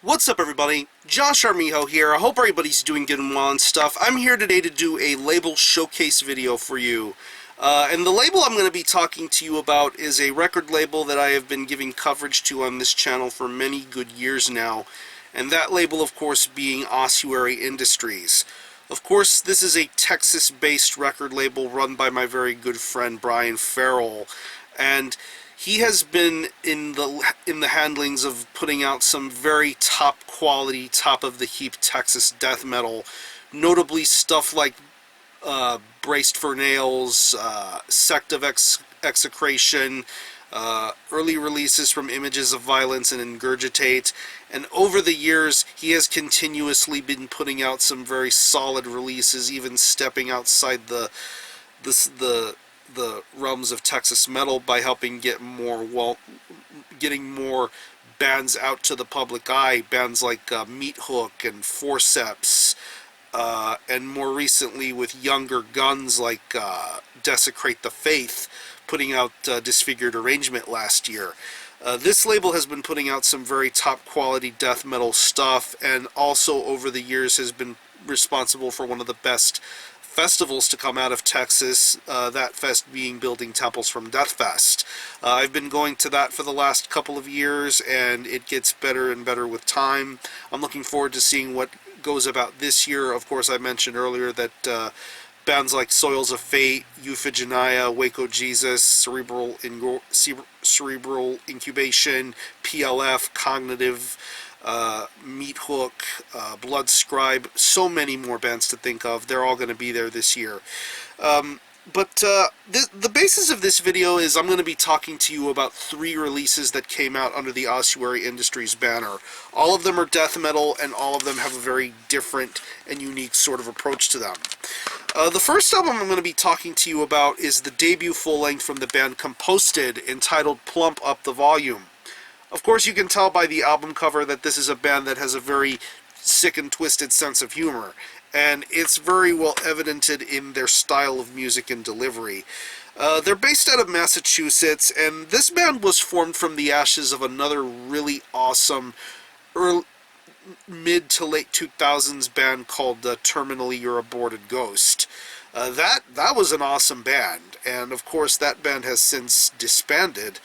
What's up, everybody? Josh Armijo here. I hope everybody's doing good and well and stuff. I'm here today to do a label showcase video for you. And the label I'm going to be talking to you about is a record label that I have been giving coverage to on this channel for many good years now. And that label, of course, being Ossuary Industries. Of course, this is a Texas-based record label run by my very good friend Brian Farrell. And he has been in the handlings of putting out some very top quality, top of the heap Texas death metal, notably stuff like Braced for Nails, Sect of Execration, early releases from Images of Violence and Ingurgitate, and over the years he has continuously been putting out some very solid releases, even stepping outside the realms of Texas metal by helping getting more bands out to the public eye. Bands like Meat Hook and Forceps, and more recently with younger guns like Desecrate the Faith, putting out Disfigured Arrangement last year. This label has been putting out some very top quality death metal stuff, and also over the years has been responsible for one of the best festivals to come out of Texas, that fest being Building Temples from Death Fest. I've been going to that for the last couple of years, and it gets better and better with time. I'm looking forward to seeing what goes about this year. Of course, I mentioned earlier that bands like Soils of Fate, Euphigenia, Waco Jesus, Cerebral Incubation, PLF, Cognitive, Meat Hook, Blood Scribe, so many more bands to think of. They're all going to be there this year. The basis of this video is I'm going to be talking to you about 3 releases that came out under the Ossuary Industries banner. All of them are death metal, and all of them have a very different and unique sort of approach to them. The first album I'm going to be talking to you about is the debut full-length from the band Composted, entitled Plump Up the Volume. Of course, you can tell by the album cover that this is a band that has a very sick and twisted sense of humor, and it's very well evidented in their style of music and delivery. They're based out of Massachusetts, and this band was formed from the ashes of another really awesome mid to late 2000s band called Terminally You're Aborted Ghost. That was an awesome band, and of course that band has since disbanded.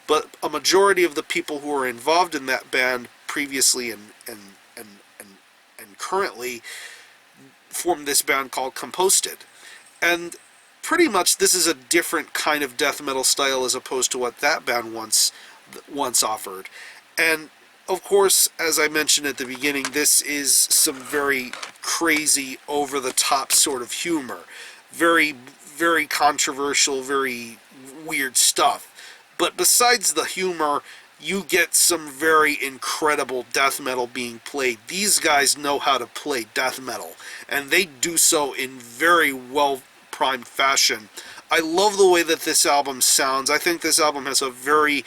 But a majority of the people who were involved in that band previously and currently formed this band called Composted. And pretty much this is a different kind of death metal style as opposed to what that band once offered. And of course, as I mentioned at the beginning, this is some very crazy, over-the-top sort of humor. Very, very controversial, very weird stuff. But besides the humor, you get some very incredible death metal being played. These guys know how to play death metal, and they do so in very well-primed fashion. I love the way that this album sounds. I think this album has a very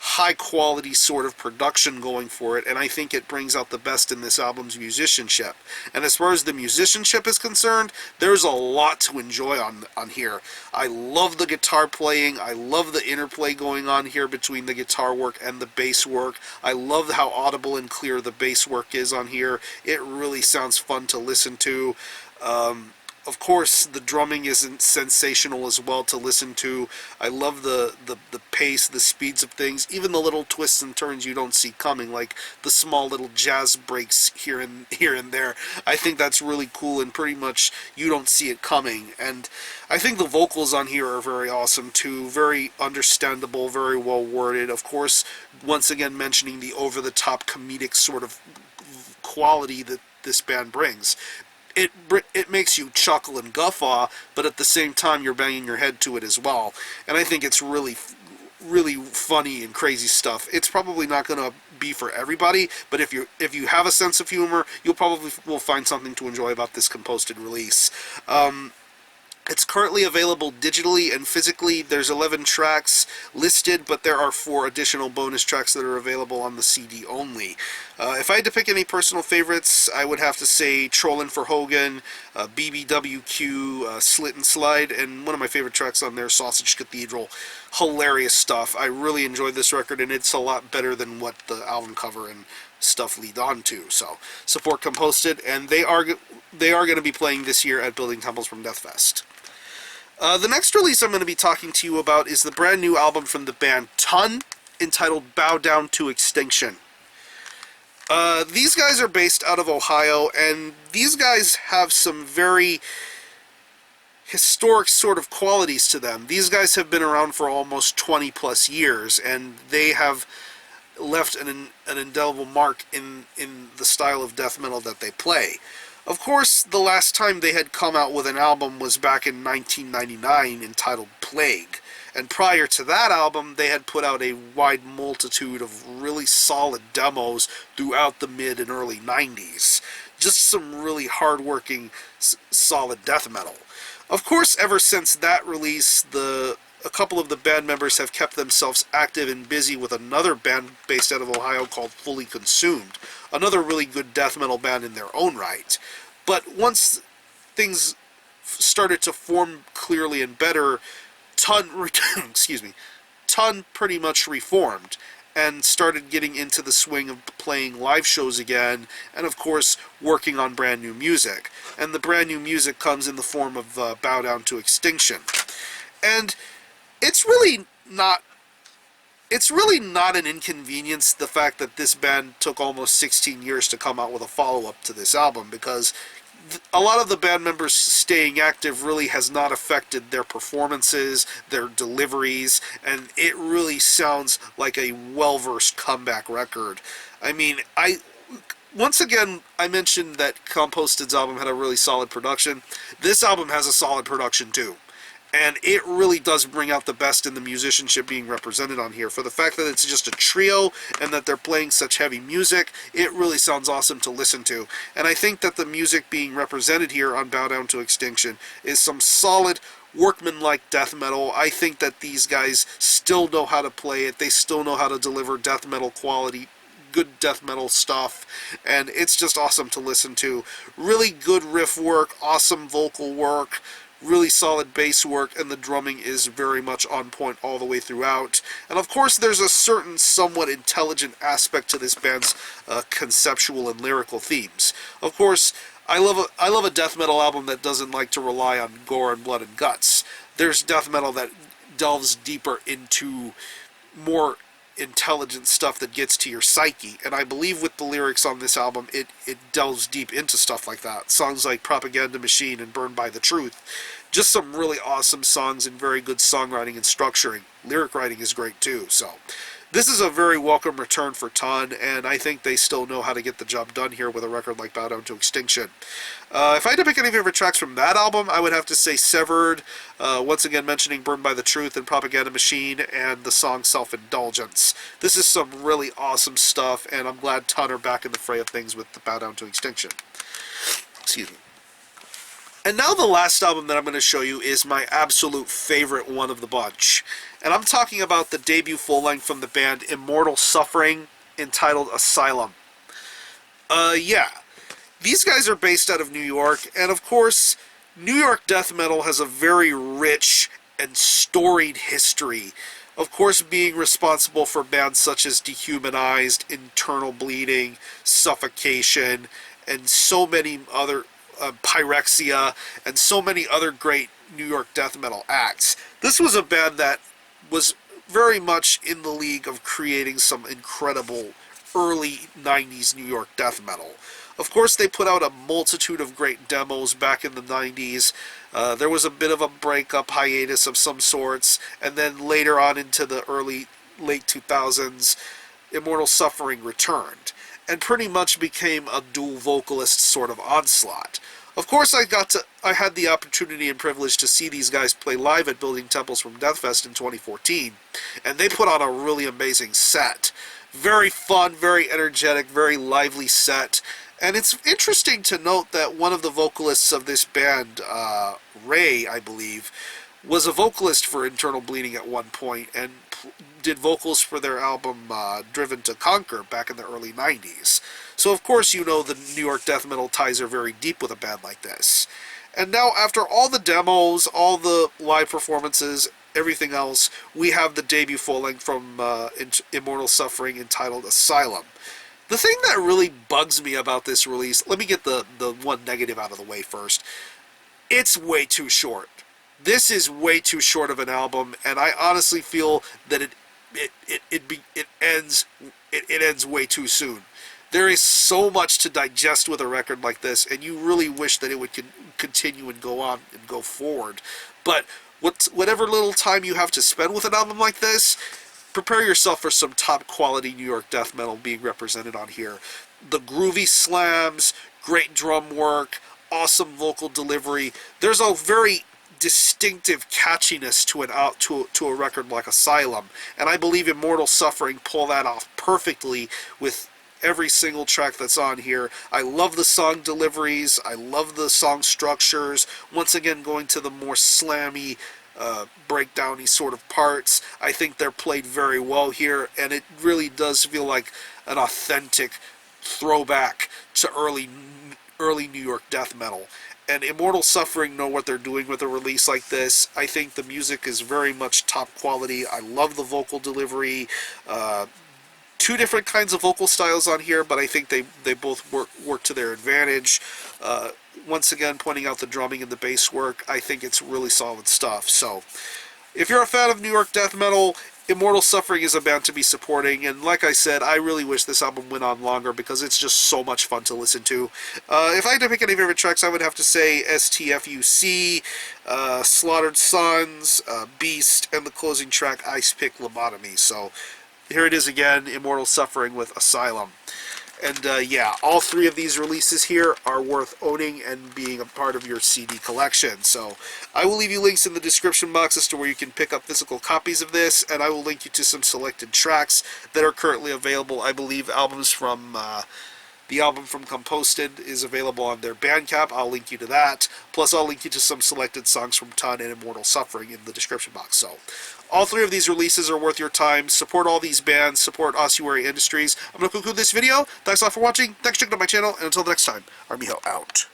high-quality sort of production going for it, and I think it brings out the best in this album's musicianship. And as far as the musicianship is concerned, there's a lot to enjoy on here. I love the guitar playing. I love the interplay going on here between the guitar work and the bass work. I love how audible and clear the bass work is on here. It really sounds fun to listen to. Of course, the drumming isn't sensational as well to listen to. I love the pace, the speeds of things, even the little twists and turns you don't see coming, like the small little jazz breaks here and there. I think that's really cool, and pretty much you don't see it coming. And I think the vocals on here are very awesome too, very understandable, very well worded. Of course, once again mentioning the over-the-top comedic sort of quality that this band brings. It makes you chuckle and guffaw, but at the same time you're banging your head to it as well. And I think it's really funny and crazy stuff. It's probably not going to be for everybody, but if you have a sense of humor, you'll probably will find something to enjoy about this Composted release. It's currently available digitally and physically. There's 11 tracks listed, but there are 4 additional bonus tracks that are available on the CD only. If I had to pick any personal favorites, I would have to say Trollin' for Hogan, BBWQ, Slit and Slide, and one of my favorite tracks on there, Sausage Cathedral. Hilarious stuff. I really enjoyed this record, and it's a lot better than what the album cover and stuff lead on to. So support Composted, and they are going to be playing this year at Building Temples from Deathfest. The next release I'm going to be talking to you about is the brand new album from the band Ton, entitled Bow Down to Extinction. These guys are based out of Ohio, and these guys have some very historic sort of qualities to them. These guys have been around for almost 20 plus years, and they have left an indelible mark in the style of death metal that they play. Of course, the last time they had come out with an album was back in 1999 entitled Plague. And prior to that album, they had put out a wide multitude of really solid demos throughout the mid and early 90s. Just some really hard-working, solid death metal. Of course, ever since that release, a couple of the band members have kept themselves active and busy with another band based out of Ohio called Fully Consumed. Another really good death metal band in their own right. But once things started to form clearly and better, Ton pretty much reformed and started getting into the swing of playing live shows again, and of course working on brand new music. And the brand new music comes in the form of Bow Down to Extinction. And it's really not an inconvenience, the fact that this band took almost 16 years to come out with a follow-up to this album, because a lot of the band members staying active really has not affected their performances, their deliveries, and it really sounds like a well-versed comeback record. I mean, once again, I mentioned that Composted's album had a really solid production. This album has a solid production too. And it really does bring out the best in the musicianship being represented on here. For the fact that it's just a trio and that they're playing such heavy music, it really sounds awesome to listen to. And I think that the music being represented here on Bow Down to Extinction is some solid, workmanlike death metal. I think that these guys still know how to play it. They still know how to deliver death metal quality, good death metal stuff, and it's just awesome to listen to. Really good riff work, awesome vocal work, really solid bass work, and the drumming is very much on point all the way throughout. And of course there's a certain somewhat intelligent aspect to this band's conceptual and lyrical themes. Of course, I love a death metal album that doesn't like to rely on gore and blood and guts. There's death metal that delves deeper into more intelligent stuff that gets to your psyche, and I believe with the lyrics on this album it delves deep into stuff like that. Songs like Propaganda Machine and Burned by the Truth, just some really awesome songs and very good songwriting and structuring. Lyric writing is great too. So this is a very welcome return for Ton, and I think they still know how to get the job done here with a record like Bow Down to Extinction. If I had to pick any favorite tracks from that album, I would have to say Severed, once again mentioning Burned by the Truth and Propaganda Machine, and the song Self-Indulgence. This is some really awesome stuff, and I'm glad Ton are back in the fray of things with the Bow Down to Extinction. Excuse me. And now the last album that I'm going to show you is my absolute favorite one of the bunch. And I'm talking about the debut full-length from the band Immortal Suffering, entitled ASYLUM. Yeah. These guys are based out of New York, and of course, New York death metal has a very rich and storied history. Of course, being responsible for bands such as Dehumanized, Internal Bleeding, Suffocation, and so many other... Pyrexia, and so many other great New York death metal acts. This was a band that was very much in the league of creating some incredible early 90s New York death metal. Of course, they put out a multitude of great demos back in the 90s. There was a bit of a breakup hiatus of some sorts, and then later on into the late 2000s, Immortal Suffering returned, and pretty much became a dual vocalist sort of onslaught. Of course, I had the opportunity and privilege to see these guys play live at Building Temples from Deathfest in 2014, and they put on a really amazing set. Very fun, very energetic, very lively set. And it's interesting to note that one of the vocalists of this band, Ray, I believe, was a vocalist for Internal Bleeding at one point, and did vocals for their album Driven to Conquer back in the early 90s. So of course you know the New York death metal ties are very deep with a band like this. And now after all the demos, all the live performances, everything else, we have the debut full-length from Immortal Suffering entitled ASYLUM. The thing that really bugs me about this release, let me get the one negative out of the way first. It's way too short. This is way too short of an album, and I honestly feel that it ends way too soon. There is so much to digest with a record like this, and you really wish that it would continue and go on and go forward. But whatever little time you have to spend with an album like this, prepare yourself for some top quality New York death metal being represented on here. The groovy slams, great drum work, awesome vocal delivery. There's a very distinctive catchiness to a record like Asylum, and I believe Immortal Suffering pull that off perfectly with every single track that's on here. I love the song deliveries. I love the song structures. Once again, going to the more slammy, breakdowny sort of parts. I think they're played very well here, and it really does feel like an authentic throwback to early New York death metal. And Immortal Suffering know what they're doing with a release like this. I think the music is very much top quality. I love the vocal delivery. Two different kinds of vocal styles on here, but I think they both work to their advantage. Once again, pointing out the drumming and the bass work, I think it's really solid stuff. So, if you're a fan of New York death metal, Immortal Suffering is a band to be supporting, and like I said, I really wish this album went on longer because it's just so much fun to listen to. If I had to pick any favorite tracks, I would have to say S.T.F.U.C, Slaughtered Sons, Beast, and the closing track, Ice Pick Lobotomy. So, here it is again, Immortal Suffering with Asylum. And yeah, all three of these releases here are worth owning and being a part of your CD collection. So I will leave you links in the description box as to where you can pick up physical copies of this, and I will link you to some selected tracks that are currently available. I believe albums from the album from Composted is available on their Bandcamp. I'll link you to that. Plus, I'll link you to some selected songs from Ton and Immortal Suffering in the description box. So, all three of these releases are worth your time. Support all these bands. Support Ossuary Industries. I'm going to conclude this video. Thanks a lot for watching. Thanks for checking out my channel. And until next time, Armijo out.